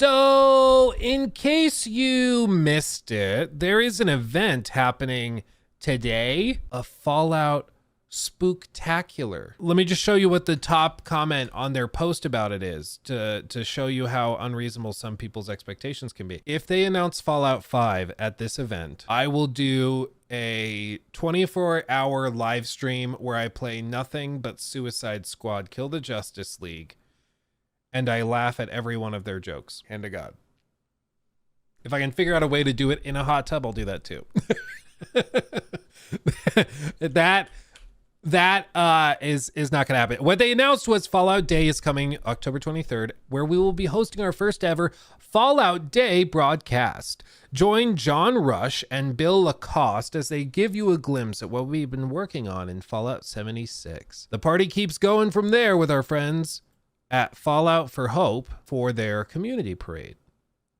So, in case you missed it, there is an event happening today, a Fallout Spooktacular. Let me just show you what the top comment on their post about it is to show you how unreasonable some people's expectations can be. If they announce Fallout 5 at this event, I will do a 24-hour live stream where I play nothing but Suicide Squad Kill the Justice League, and I laugh at every one of their jokes. Hand to God. If I can figure out a way to do it in a hot tub, I'll do that too. That is not gonna happen. What they announced was Fallout Day is coming October 23rd, where we will be hosting our first ever Fallout Day broadcast. Join John Rush and Bill Lacoste as they give you a glimpse at what we've been working on in Fallout 76. The party keeps going from there with our friends at Fallout for Hope for their community parade.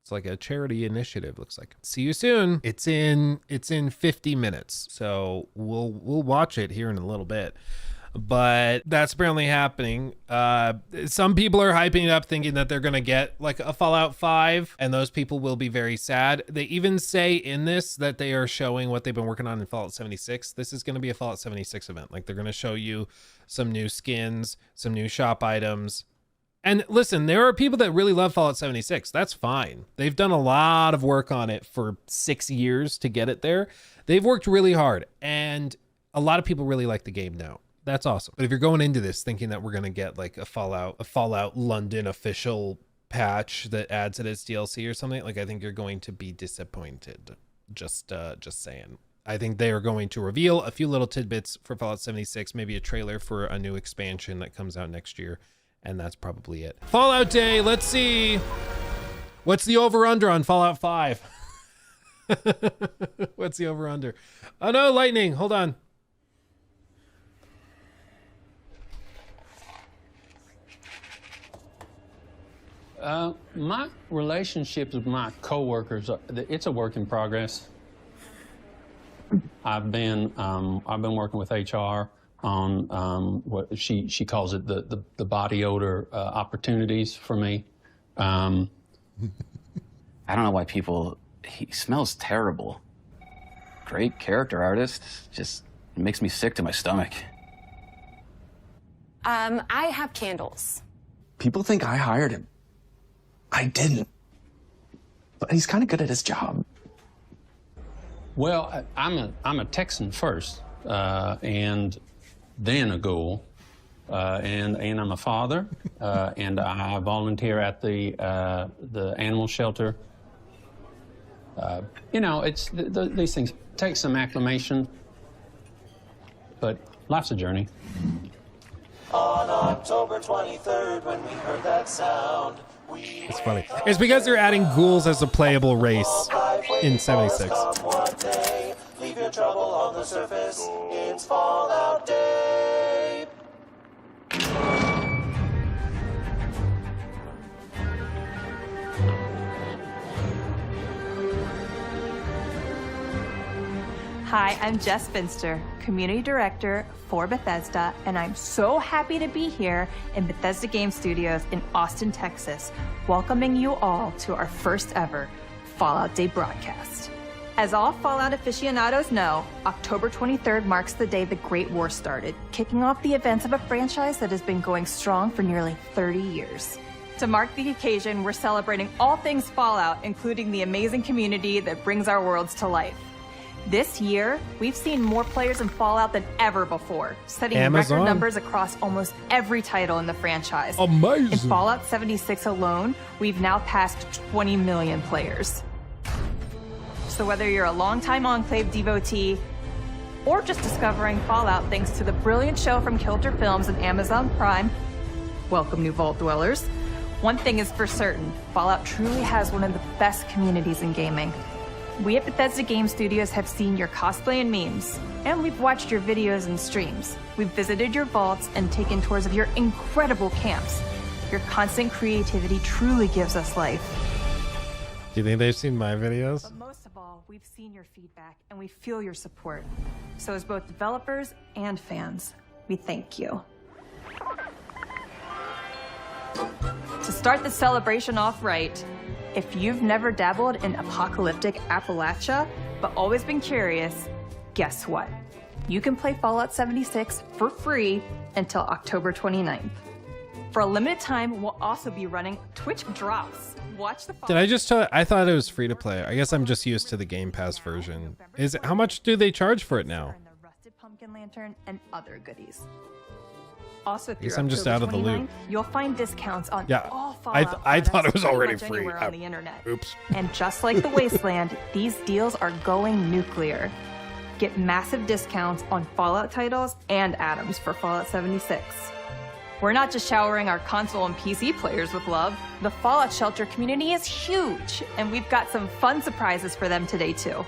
It's like a charity initiative, looks like. See you soon. It's in 50 minutes. So we'll watch it here in a little bit. But that's apparently happening. Some people are hyping it up thinking that they're going to get like a Fallout 5, and those people will be very sad. They even say in this that they are showing what they've been working on in Fallout 76. This is going to be a Fallout 76 event. Like, they're going to show you some new skins, some new shop items. And listen, there are people that really love Fallout 76. That's fine. They've done a lot of work on it for 6 years to get it there. They've worked really hard, and a lot of people really like the game now. That's awesome. But if you're going into this thinking that we're going to get like a Fallout London official patch that adds it as DLC or something, like, I think you're going to be disappointed. Just saying. I think they are going to reveal a few little tidbits for Fallout 76, maybe a trailer for a new expansion that comes out next year. And that's probably it. Fallout Day, let's see. What's the over-under on Fallout 5? What's the over-under? Oh no, lightning, hold on. My relationships with my coworkers, it's a work in progress. I've been working with HR on what she calls it the body odor opportunities for me. I don't know why he smells terrible. Great character artist, just makes me sick to my stomach. I have candles. People think I hired him. I didn't. But he's kind of good at his job. Well, I'm a Texan first, and then a ghoul, and I'm a father, and I volunteer at the animal shelter. You know, these things take some acclimation, but life's a journey. On October 23rd, when we heard that sound, it's funny. It's because they're adding ghouls as a playable race in 76. Leave your trouble on the surface. It's Fallout Day. Hi, I'm Jess Finster, Community Director for Bethesda, and I'm so happy to be here in Bethesda Game Studios in Austin, Texas, welcoming you all to our first ever Fallout Day broadcast. As all Fallout aficionados know, October 23rd marks the day the Great War started, kicking off the events of a franchise that has been going strong for nearly 30 years. To mark the occasion, we're celebrating all things Fallout, including the amazing community that brings our worlds to life. This year, we've seen more players in Fallout than ever before, setting record numbers across almost every title in the franchise. Amazing. In Fallout 76 alone, we've now passed 20 million players. So whether you're a longtime Enclave devotee or just discovering Fallout thanks to the brilliant show from Kilter Films and Amazon Prime, welcome new Vault Dwellers. One thing is for certain, Fallout truly has one of the best communities in gaming. We at Bethesda Game Studios have seen your cosplay and memes, and we've watched your videos and streams. We've visited your vaults and taken tours of your incredible camps. Your constant creativity truly gives us life. Do you think they've seen my videos? But most of all, we've seen your feedback and we feel your support. So as both developers and fans, we thank you. To start the celebration off right, if you've never dabbled in apocalyptic Appalachia, but always been curious, guess what? You can play Fallout 76 for free until October 29th. For a limited time, we'll also be running Twitch drops. Watch the Did I just tell? I thought it was free to play. I guess I'm just used to the Game Pass version. Is it, how much do they charge for it now? The Rusted Pumpkin Lantern and other goodies. Also, through Guess I'm just out of the loop. 29th, you'll find discounts on Yeah, all I Fallout thought it products was pretty already much free. anywhere on the internet. Oops. And just like the Wasteland, these deals are going nuclear. Get massive discounts on Fallout titles and Atoms for Fallout 76. We're not just showering our console and PC players with love. The Fallout Shelter community is huge, and we've got some fun surprises for them today too.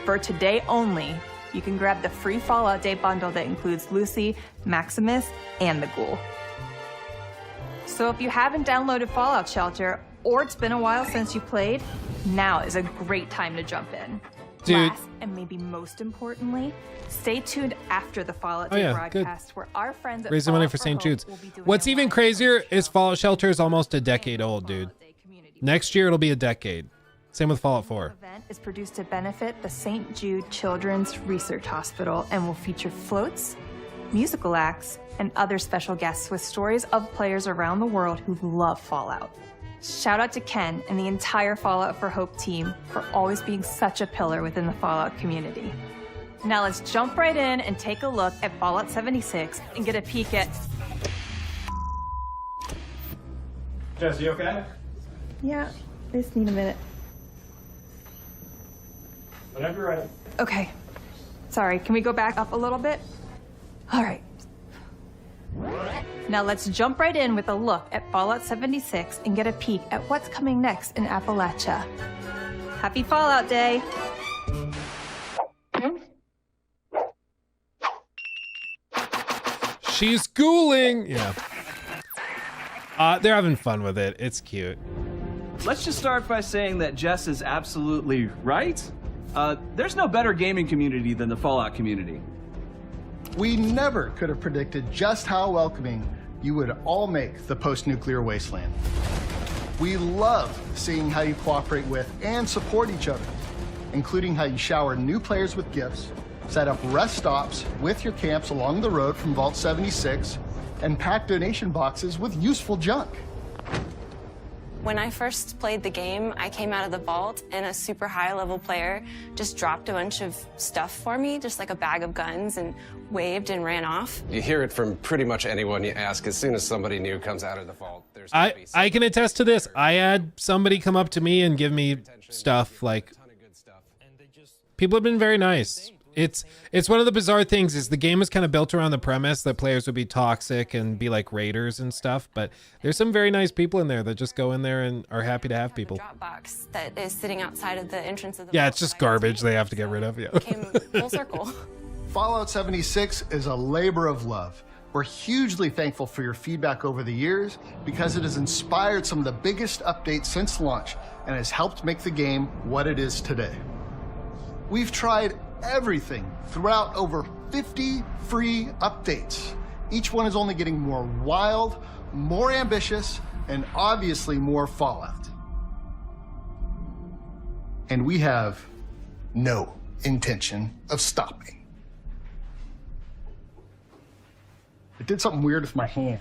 For today only, you can grab the free Fallout Day bundle that includes Lucy, Maximus, and the Ghoul. So if you haven't downloaded Fallout Shelter, or it's been a while since you played, now is a great time to jump in. Dude. Last, and maybe most importantly, stay tuned after the Fallout Day yeah, broadcast, where our friends at Raising money Fallout for St. Hope Jude's. will be doing What's a even live crazier stream is Fallout Shelter is almost a decade old, dude. Fallout Day community. Next year it'll be a decade. Same with Fallout 4. The event is produced to benefit the St. Jude Children's Research Hospital and will feature floats, musical acts, and other special guests with stories of players around the world who love Fallout. Shout out to Ken and the entire Fallout for Hope team for always being such a pillar within the Fallout community. Now let's jump right in and take a look at Fallout 76 and get a peek at... Jess, you okay? Yeah, I just need a minute. Whenever you're ready. Okay. Sorry, can we go back up a little bit? All right. Now let's jump right in with a look at Fallout 76 and get a peek at what's coming next in Appalachia. Happy Fallout Day! She's schooling. Yeah. They're having fun with it. It's cute. Let's just start by saying that Jess is absolutely right. There's no better gaming community than the Fallout community. We never could have predicted just how welcoming you would all make the post-nuclear wasteland. We love seeing how you cooperate with and support each other, including how you shower new players with gifts, set up rest stops with your camps along the road from Vault 76, and pack donation boxes with useful junk. When I first played the game, I came out of the vault and a super high level player just dropped a bunch of stuff for me, just like a bag of guns, and waved and ran off. You hear it from pretty much anyone you ask. As soon as somebody new comes out of the vault, there's gonna be I can attest to this. I had somebody come up to me and give me stuff. Like, people have been very nice. It's one of the bizarre things is the game is kind of built around the premise that players would be toxic and be like raiders and stuff, but there's some very nice people in there that just go in there and are happy to have people. Dropbox that is sitting outside of the entrance of the Yeah, vault it's just that I garbage they have to get rid of. Yeah. came full circle. Fallout 76 is a labor of love. We're hugely thankful for your feedback over the years because it has inspired some of the biggest updates since launch and has helped make the game what it is today. We've tried everything throughout over 50 free updates. Each one is only getting more wild, more ambitious, and obviously more Fallout. And we have no intention of stopping. It did something weird with my hand.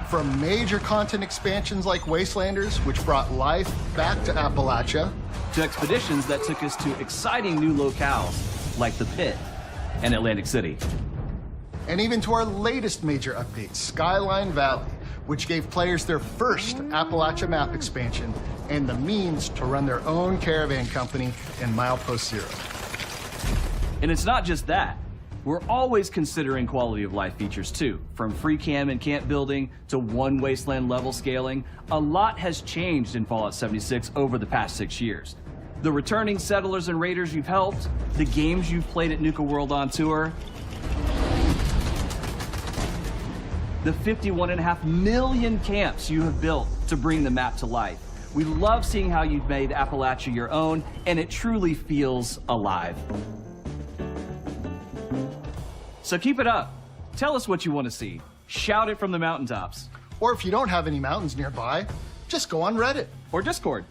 From major content expansions like Wastelanders, which brought life back to Appalachia, To expeditions that took us to exciting new locales like the Pit and Atlantic City. and even to our latest major update, Skyline Valley, which gave players their first Appalachia map expansion and the means to run their own caravan company in Milepost Zero. And it's not just that. We're always considering quality of life features too. From free cam and camp building to one wasteland level scaling, a lot has changed in Fallout 76 over the past 6 years. The returning settlers and raiders you've helped, the games you've played at Nuka World on Tour, the 51.5 million camps you have built to bring the map to life. We love seeing how you've made Appalachia your own, and it truly feels alive. So keep it up. Tell us what you want to see. Shout it from the mountaintops. Or if you don't have any mountains nearby, just go on Reddit. Or Discord.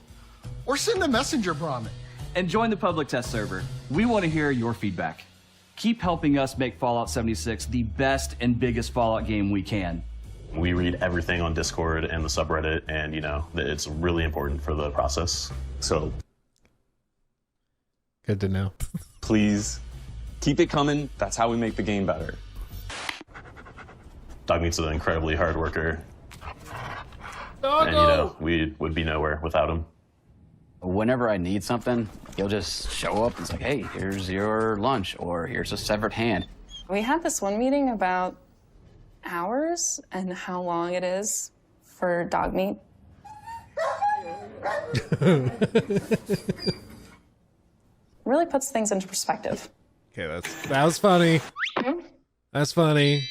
Or send a messenger Brahmin. And join the public test server. We want to hear your feedback. Keep helping us make Fallout 76 the best and biggest Fallout game we can. We read everything on Discord and the subreddit, and it's really important for the process. So good to know. Please keep it coming. That's how we make the game better. Dogmeat's an incredibly hard worker. Doggo! And we would be nowhere without him. Whenever I need something, he'll just show up and it's like, hey, here's your lunch, or here's a severed hand. We had this one meeting about hours and how long it is for dog meat. Really puts things into perspective. Okay, that was funny. That's funny.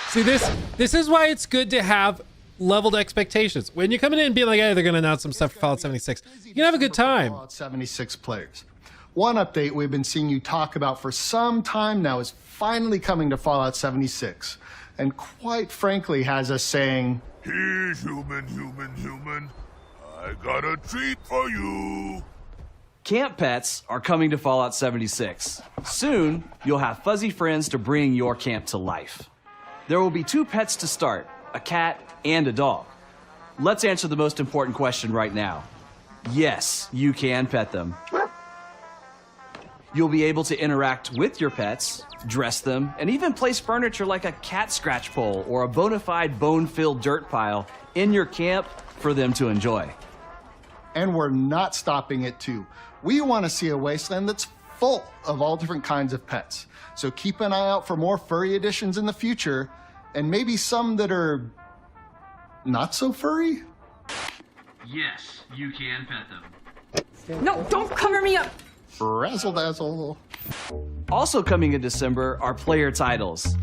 See, this is why it's good to have leveled expectations. When you're coming in and being like, hey, they're going to announce some stuff for Fallout 76, you can have a good time. Fallout 76 players. One update we've been seeing you talk about for some time now is finally coming to Fallout 76. And quite frankly has us saying, "Here, human, I got a treat for you." Camp pets are coming to Fallout 76. Soon, you'll have fuzzy friends to bring your camp to life. There will be 2 pets to start, a cat and a dog. Let's answer the most important question right now. Yes, you can pet them. You'll be able to interact with your pets, dress them, and even place furniture like a cat scratch pole or a bona fide bone-filled dirt pile in your camp for them to enjoy. And we're not stopping at 2. We want to see a wasteland that's full of all different kinds of pets. So keep an eye out for more furry additions in the future, and maybe some that are not so furry? Yes, you can pet them. No, don't cover me up. Razzle dazzle. Also coming in December are player titles.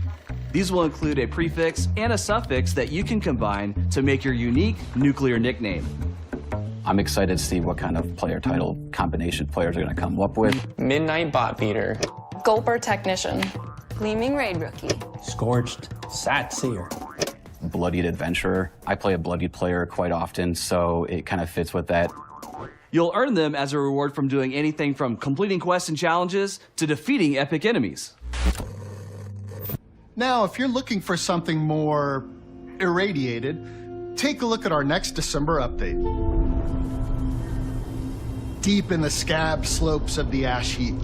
These will include a prefix and a suffix that you can combine to make your unique nuclear nickname. I'm excited to see what kind of player title combination players are going to come up with. Midnight Bot Beater. Gulper Technician. Gleaming Raid Rookie. Scorched Sat Seer. Bloodied Adventurer. I play a bloodied player quite often, so it kind of fits with that. You'll earn them as a reward from doing anything from completing quests and challenges to defeating epic enemies. Now, if you're looking for something more irradiated, take a look at our next December update. Deep in the scab slopes of the ash heap,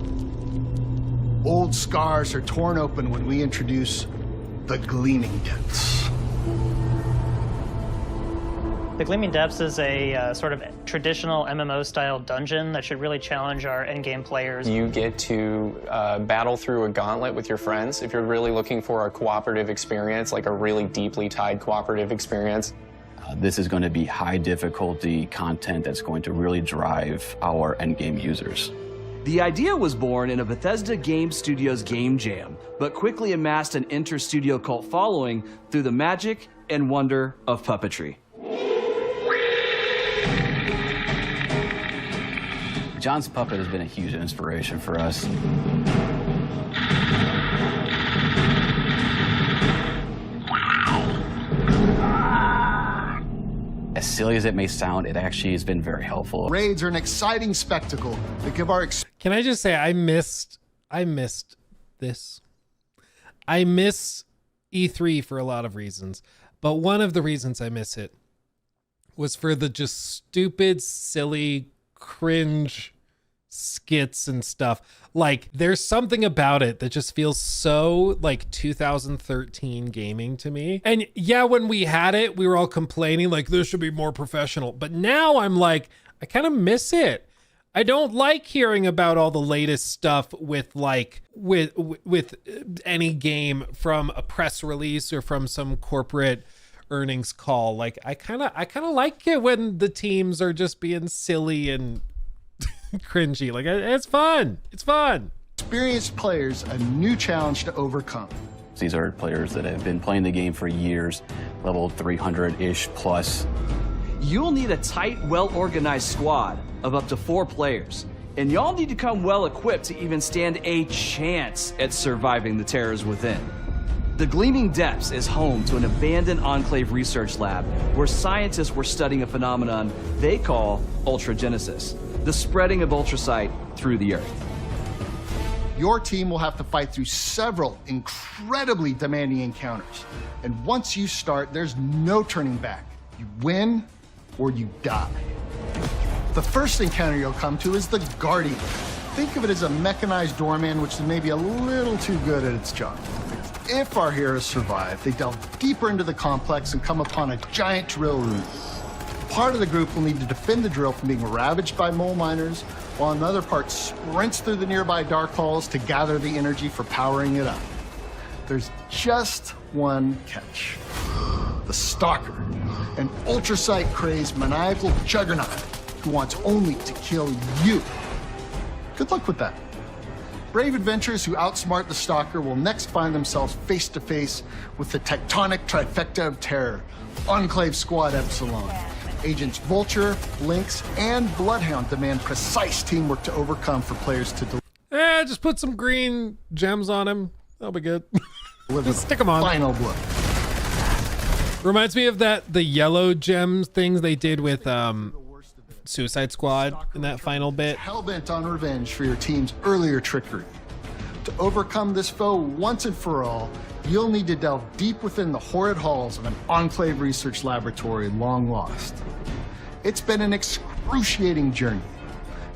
old scars are torn open when we introduce the Gleaming Depths. The Gleaming Depths is a sort of traditional MMO-style dungeon that should really challenge our endgame players. You get to battle through a gauntlet with your friends. If you're really looking for a cooperative experience, like a really deeply tied cooperative experience. This is going to be high difficulty content that's going to really drive our endgame users. The idea was born in a Bethesda Game Studios game jam, but quickly amassed an inter-studio cult following through the magic and wonder of puppetry. John's puppet has been a huge inspiration for us. As silly as it may sound, it actually has been very helpful. Raids are an exciting spectacle that give our Can I just say I missed this. I miss E3 for a lot of reasons, but one of the reasons I miss it was for the just stupid, silly, cringe skits and stuff. Like, there's something about it that just feels so like 2013 gaming to me. And yeah, when we had it, we were all complaining like this should be more professional. But now I'm like, I kind of miss it. I don't like hearing about all the latest stuff with like with any game from a press release or from some corporate earnings call. Like I kind of like it when the teams are just being silly and cringy. Like it's fun. It's fun. Experienced players a new challenge to overcome. These are players that have been playing the game for years, level 300-ish plus. You'll need a tight, well-organized squad of up to 4 players, and y'all need to come well-equipped to even stand a chance at surviving the terrors within. The Gleaming Depths is home to an abandoned Enclave research lab where scientists were studying a phenomenon they call ultragenesis, the spreading of ultracite through the Earth. Your team will have to fight through several incredibly demanding encounters. And once you start, there's no turning back. You win or you die. The first encounter you'll come to is the Guardian. Think of it as a mechanized doorman, which is maybe a little too good at its job. If our heroes survive, they delve deeper into the complex and come upon a giant drill room. Part of the group will need to defend the drill from being ravaged by mole miners, while another part sprints through the nearby dark halls to gather the energy for powering it up. There's just one catch. The Stalker, an ultracite-crazed maniacal juggernaut who wants only to kill you. Good luck with that. Brave adventurers who outsmart the Stalker will next find themselves face to face with the tectonic trifecta of terror, Enclave Squad Epsilon. Agents Vulture, Lynx, and Bloodhound demand precise teamwork to overcome for players to deliver. Just put some green gems on him. That'll be good. Just stick them on. Final blow. Reminds me of the yellow gems things they did with Suicide Squad in that final bit. Hellbent on revenge for your team's earlier trickery. To overcome this foe once and for all, you'll need to delve deep within the horrid halls of an Enclave research laboratory long lost. It's been an excruciating journey.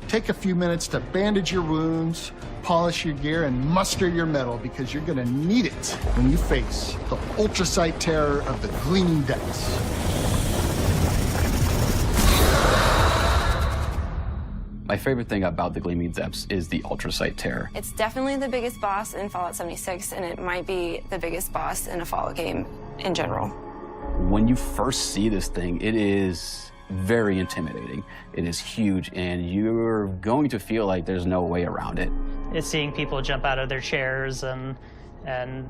Take a few minutes to bandage your wounds, polish your gear, and muster your mettle because you're gonna need it when you face the ultracite terror of the Gleaming Depths. My favorite thing about the Gleaming Depths is the ultracite terror. It's definitely the biggest boss in Fallout 76, and it might be the biggest boss in a Fallout game in general. When you first see this thing, it is very intimidating. It is huge, and you're going to feel like there's no way around it. It's seeing people jump out of their chairs and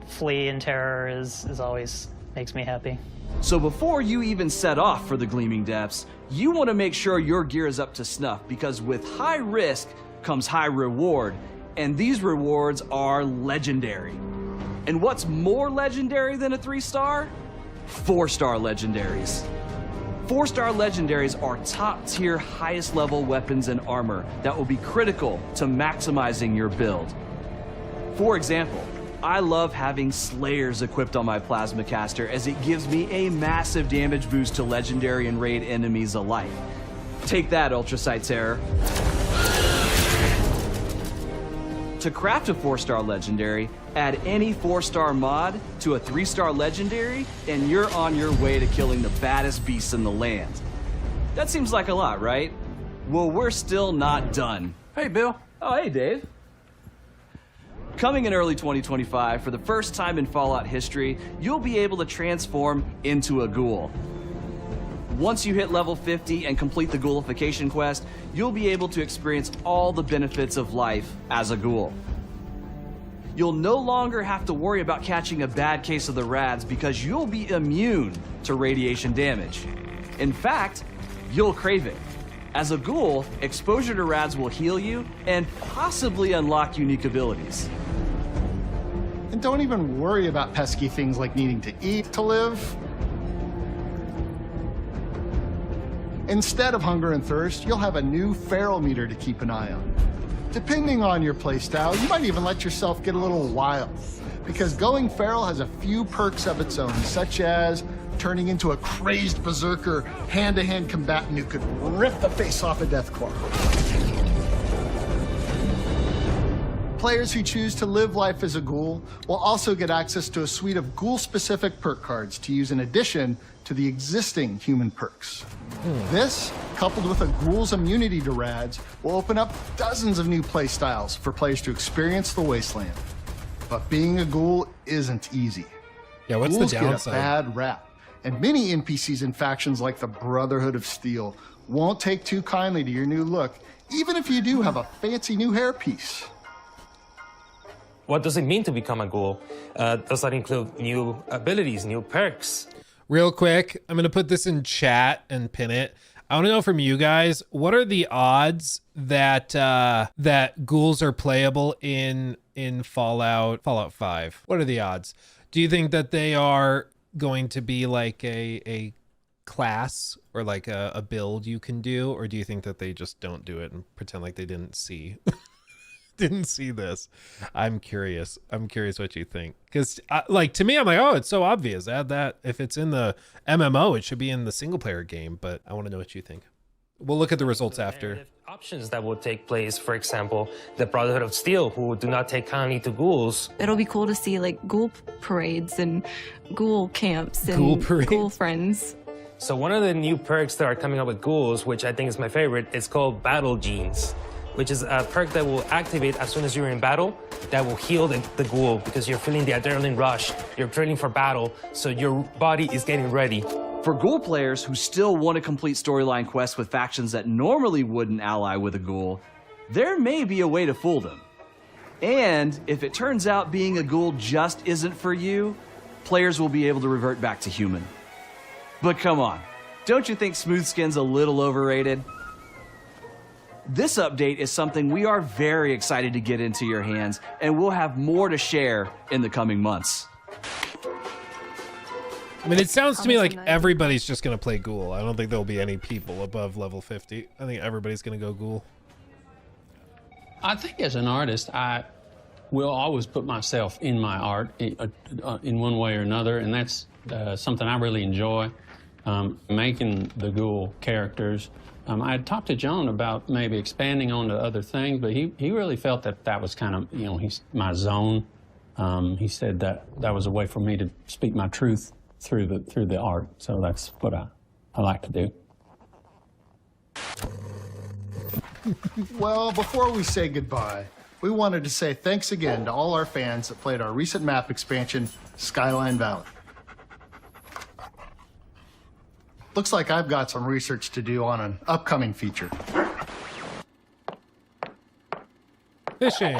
flee in terror is always makes me happy. So before you even set off for the Gleaming Depths, you want to make sure your gear is up to snuff, because with high risk comes high reward, and these rewards are legendary. And what's more legendary than a 3-star? 4-star legendaries. 4-star legendaries are top-tier, highest-level weapons and armor that will be critical to maximizing your build. For example, I love having Slayers equipped on my Plasma Caster, as it gives me a massive damage boost to legendary and raid enemies alike. Take that, Ultracite Terror. To craft a 4-star legendary, add any 4-star mod to a 3-star legendary, and you're on your way to killing the baddest beasts in the land. That seems like a lot, right? Well, we're still not done. Hey, Bill. Oh, hey, Dave. Coming in early 2025, for the first time in Fallout history, you'll be able to transform into a ghoul. Once you hit level 50 and complete the ghoulification quest, you'll be able to experience all the benefits of life as a ghoul. You'll no longer have to worry about catching a bad case of the rads, because you'll be immune to radiation damage. In fact, you'll crave it. As a ghoul, exposure to rads will heal you and possibly unlock unique abilities. And don't even worry about pesky things like needing to eat to live. Instead of hunger and thirst, you'll have a new feral meter to keep an eye on. Depending on your playstyle, you might even let yourself get a little wild, because going feral has a few perks of its own, such as turning into a crazed berserker hand-to-hand combatant who could rip the face off a Deathclaw. Players who choose to live life as a ghoul will also get access to a suite of ghoul-specific perk cards to use in addition to the existing human perks. This, coupled with a ghoul's immunity to rads, will open up dozens of new playstyles for players to experience the Wasteland. But being a ghoul isn't easy. Yeah, what's Ghouls the get a downside? bad rap, and many NPCs and factions like the Brotherhood of Steel won't take too kindly to your new look, even if you do have a fancy new hairpiece. What does it mean to become a ghoul? Does that include new abilities, new perks? Real quick, I'm going to put this in chat and pin it. I want to know from you guys, what are the odds that that ghouls are playable in Fallout 5? What are the odds? Do you think that they are going to be like a class or like a build you can do, or do you think that they just don't do it and pretend like they didn't see this? I'm curious what you think, because like, to me, I'm like, oh, it's so obvious. Add that. If it's in the MMO, it should be in the single player game, but I want to know what you think. We'll look at the results after. Options that will take place, for example, the Brotherhood of Steel, who do not take kindly to ghouls. It'll be cool to see like ghoul parades and ghoul camps and ghoul friends. So one of the new perks that are coming up with ghouls, which I think is my favorite, is called Battle Genes, which is a perk that will activate as soon as you're in battle, that will heal the ghoul because you're feeling the adrenaline rush, you're training for battle, so your body is getting ready. For ghoul players who still want to complete storyline quests with factions that normally wouldn't ally with a ghoul, there may be a way to fool them. And if it turns out being a ghoul just isn't for you, players will be able to revert back to human. But come on, don't you think Smooth Skin's a little overrated? This update is something we are very excited to get into your hands, and we'll have more to share in the coming months. I mean, it sounds to me like everybody's just going to play Ghoul. I don't think there'll be any people above level 50. I think everybody's going to go Ghoul. I think as an artist, I will always put myself in my art in one way or another, and that's something I really enjoy, making the Ghoul characters. I had talked to John about maybe expanding onto other things, but he really felt that was kind of, you know, my zone. He said that was a way for me to speak my truth through the art, so that's what I like to do. Well, before we say goodbye, we wanted to say thanks again to all our fans that played our recent map expansion, Skyline Valley. Looks like I've got some research to do on an upcoming feature. Fishing.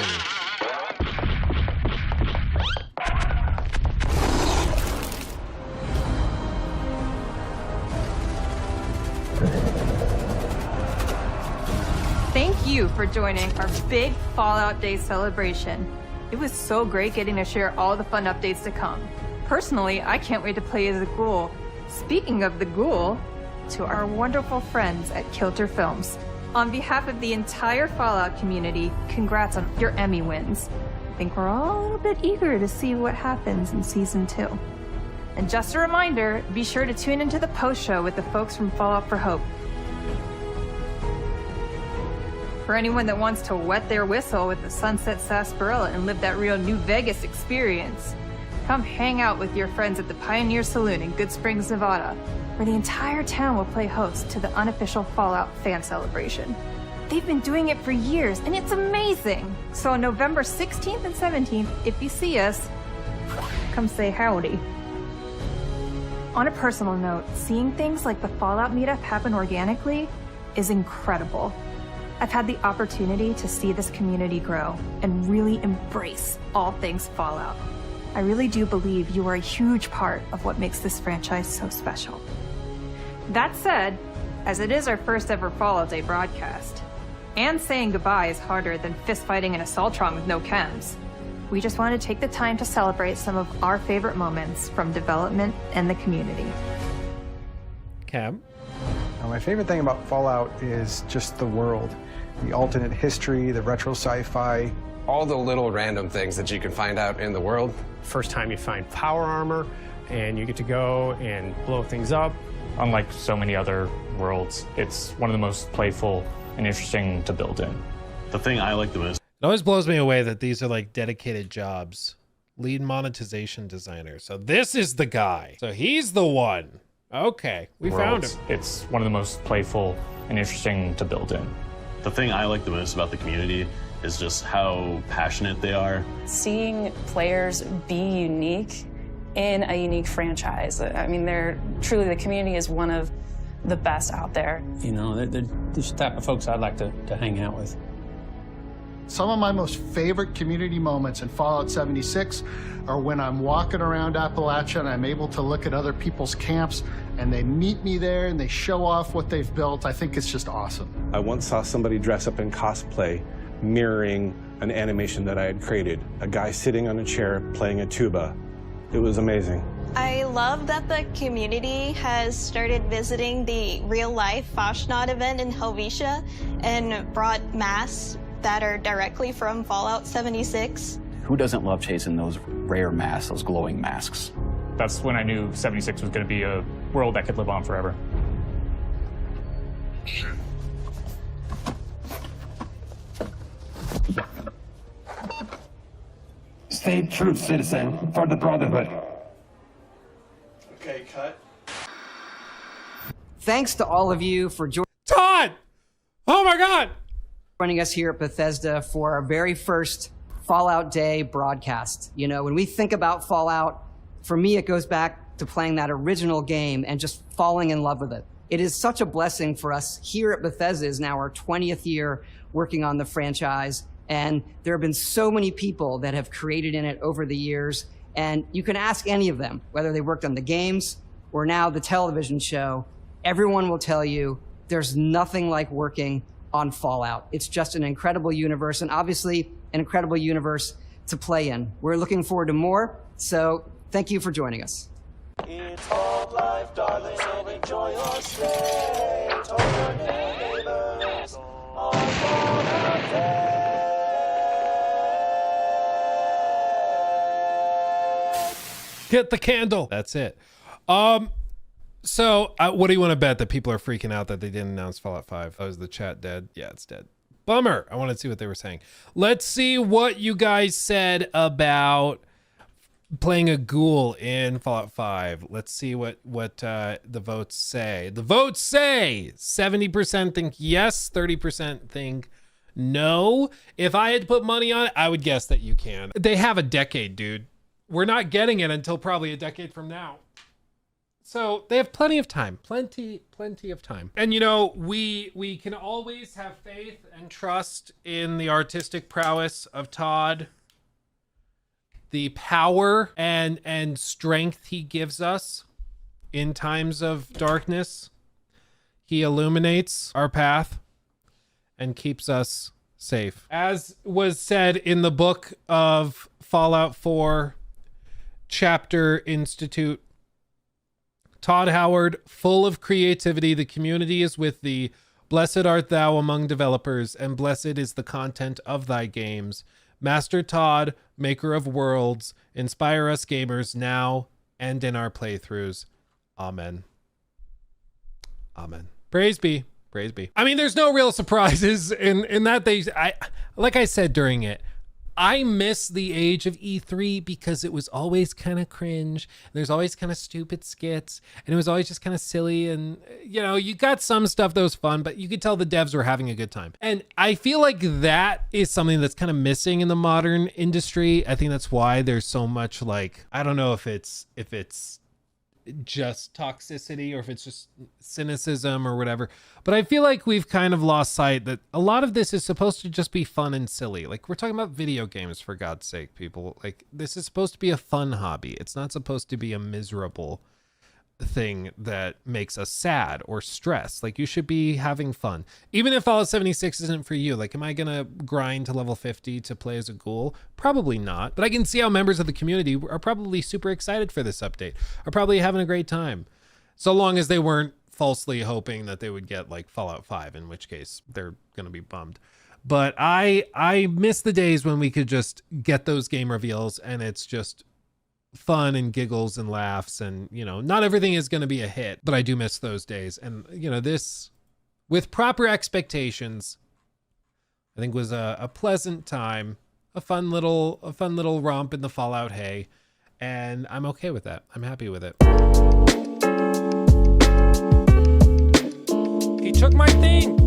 Thank you for joining our big Fallout Day celebration. It was so great getting to share all the fun updates to come. Personally, I can't wait to play as the Ghoul. Speaking of the Ghoul, to our wonderful friends at Kilter Films. On behalf of the entire Fallout community, congrats on your Emmy wins. I think we're all a little bit eager to see what happens in Season 2. And just a reminder, be sure to tune into the post-show with the folks from Fallout for Hope. For anyone that wants to wet their whistle with the Sunset Sarsaparilla and live that real New Vegas experience, come hang out with your friends at the Pioneer Saloon in Good Springs, Nevada, where the entire town will play host to the unofficial Fallout fan celebration. They've been doing it for years, and it's amazing! So on November 16th and 17th, if you see us, come say howdy. On a personal note, seeing things like the Fallout meetup happen organically is incredible. I've had the opportunity to see this community grow and really embrace all things Fallout. I really do believe you are a huge part of what makes this franchise so special. That said, as it is our first ever Fallout Day broadcast, and saying goodbye is harder than fistfighting in a Assaultron with no chems, we just want to take the time to celebrate some of our favorite moments from development and the community. Cam? My favorite thing about Fallout is just the world. The alternate history, the retro sci-fi. All the little random things that you can find out in the world. First time you find power armor, and you get to go and blow things up. Unlike so many other worlds, it's one of the most playful and interesting to build in. The thing I like the most. It always blows me away that these are like dedicated jobs. Lead monetization designer. So this is the guy. So he's the one. Okay, we found him. It's one of the most playful and interesting to build in. The thing I like the most about the community is just how passionate they are. Seeing players be unique in a unique franchise. I mean, the community is one of the best out there. You know, they're just the type of folks I'd like to hang out with. Some of my most favorite community moments in Fallout 76 are when I'm walking around Appalachia and I'm able to look at other people's camps and they meet me there and they show off what they've built. I think it's just awesome. I once saw somebody dress up in cosplay mirroring an animation that I had created. A guy sitting on a chair playing a tuba. It was amazing. I love that the community has started visiting the real-life Fasnacht event in Helvetia and brought masks that are directly from Fallout 76. Who doesn't love chasing those rare masks, those glowing masks? That's when I knew 76 was going to be a world that could live on forever. Stay true, citizen, for the Brotherhood. Okay, cut. Thanks to all of you for joining. Todd! Oh my God! Joining us here at Bethesda for our very first Fallout Day broadcast. You know, when we think about Fallout, for me, it goes back to playing that original game and just falling in love with it. It is such a blessing for us here at Bethesda. Is now our 20th year working on the franchise. And there have been so many people that have created in it over the years. And you can ask any of them, whether they worked on the games or now the television show, everyone will tell you there's nothing like working on Fallout. It's just an incredible universe, and obviously an incredible universe to play in. We're looking forward to more, so thank you for joining us. It's home life, darling, so enjoy your stay. Talk to your neighbors on Fallout Day. Hit the candle. That's it. So what do you want to bet that people are freaking out that they didn't announce Fallout 5? Oh, is the chat dead? Yeah, it's dead. Bummer. I want to see what they were saying. Let's see what you guys said about playing a ghoul in Fallout 5. Let's see what the votes say. The votes say 70% think yes, 30% think no. If I had to put money on it, I would guess that you can. They have a decade, dude. We're not getting it until probably a decade from now. So they have plenty of time, plenty of time. And you know, we can always have faith and trust in the artistic prowess of Todd, the power and strength he gives us in times of darkness. He illuminates our path and keeps us safe. As was said in the book of Fallout 4, Chapter Institute, Todd Howard, full of creativity, the community is with thee. Blessed art thou among developers, and blessed is the content of thy games. Master Todd, maker of worlds, inspire us gamers now and in our playthroughs. Amen. Amen. Praise be. Praise be. I mean, there's no real surprises in that like I said during it, I miss the age of E3 because it was always kind of cringe. There's always kind of stupid skits, and it was always just kind of silly. And, you know, you got some stuff that was fun, but you could tell the devs were having a good time. And I feel like that is something that's kind of missing in the modern industry. I think that's why there's so much, like, I don't know if it's just toxicity or if it's just cynicism or whatever, but I feel like we've kind of lost sight that a lot of this is supposed to just be fun and silly. Like, we're talking about video games, for God's sake, people. Like, this is supposed to be a fun hobby. It's not supposed to be a miserable thing that makes us sad or stressed. Like, you should be having fun. Even if Fallout 76 isn't for you, like, am I gonna grind to level 50 to play as a ghoul? Probably not, but I can see how members of the community are probably super excited for this update, are probably having a great time, so long as they weren't falsely hoping that they would get like Fallout 5, in which case they're gonna be bummed. But I miss the days when we could just get those game reveals and it's just fun and giggles and laughs, and, you know, not everything is going to be a hit, but I do miss those days. And, you know, this, with proper expectations, I think was a pleasant time, a fun little romp in the Fallout hay, and I'm okay with that. I'm happy with it. He took my thing.